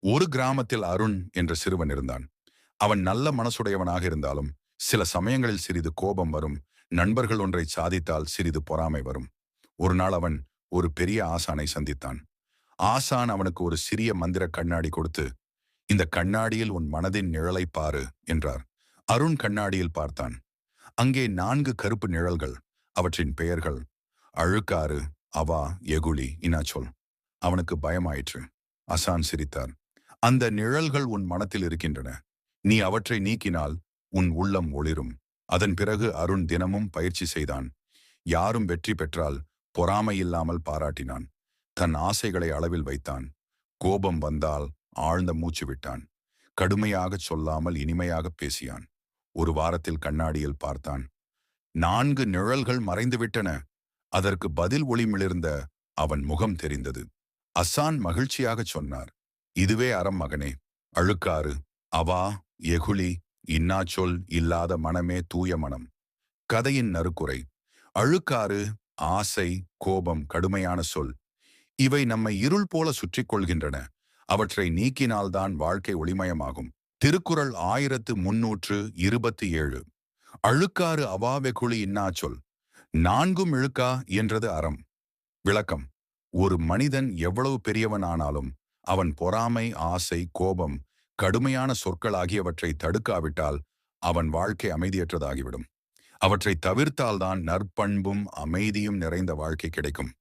ஒரு கிராமத்தில் அருண் என்ற சிறுவன் இருந்தான். அவன் நல்ல மனசுடையவனாக இருந்தாலும் சில சமயங்களில் சிறிது கோபம் வரும். நண்பர்கள் ஒன்றை சாதித்தால் சிறிது பொறாமை வரும். ஒரு நாள் அவன் ஒரு பெரிய ஆசானை சந்தித்தான். ஆசான் அவனுக்கு ஒரு சிறிய மந்திர கண்ணாடி கொடுத்து, இந்த கண்ணாடியில் உன் மனதின் நிழலை பாரு என்றார். அருண் கண்ணாடியில் பார்த்தான். அங்கே 4 கருப்பு நிழல்கள். அவற்றின் பெயர்கள் அழுக்காறு, அவா, எகுளி, இனாச்சொல். அவனுக்கு பயமாயிற்று. அசான் சிரித்தார். அந்த நிழல்கள் உன் மனத்தில் இருக்கின்றன. நீ அவற்றை நீக்கினால் உன் உள்ளம் ஒளிரும். அதன் பிறகு அருண் தினமும் பயிற்சி செய்தான். யாரும் வெற்றி பெற்றால் பொறாமை இல்லாமல் பாராட்டினான். தன் ஆசைகளை அளவில் வைத்தான். கோபம் வந்தால் ஆழ்ந்த மூச்சு விட்டான். கடுமையாகச் சொல்லாமல் இனிமையாக பேசியான். ஒரு வாரத்தில் கண்ணாடியில் பார்த்தான். 4 நிழல்கள் மறைந்துவிட்டன. அதற்கு பதில் ஒளிமிளிர்ந்த அவன் முகம் தெரிந்தது. அசான் மகிழ்ச்சியாகச் சொன்னார், இதுவே அறம் மகனே. அழுக்காறு, அவா, எகுளி, இன்னாச்சொல் இல்லாத மனமே தூய மனம். கதையின் நறுக்குறை. அழுக்காறு, ஆசை, கோபம், கடுமையான சொல், இவை நம்மை இருள் போல சுற்றிக் கொள்கின்றன. அவற்றை நீக்கினால்தான் வாழ்க்கை ஒளிமயமாகும். திருக்குறள் 1327. அழுக்காறு அவாவெகுளி இன்னாச்சொல், நான்கும் இழுக்கா என்றது அறம். விளக்கம்: ஒரு மனிதன் எவ்வளவு பெரியவன் ஆனாலும் அவன் பொறாமை, ஆசை, கோபம், கடுமையான சொற்கள் ஆகியவற்றை தடுக்காவிட்டால் அவன் வாழ்க்கை அமைதியற்றதாகிவிடும். அவற்றை தவிர்த்தால்தான் நற்பண்பும் அமைதியும் நிறைந்த வாழ்க்கை கிடைக்கும்.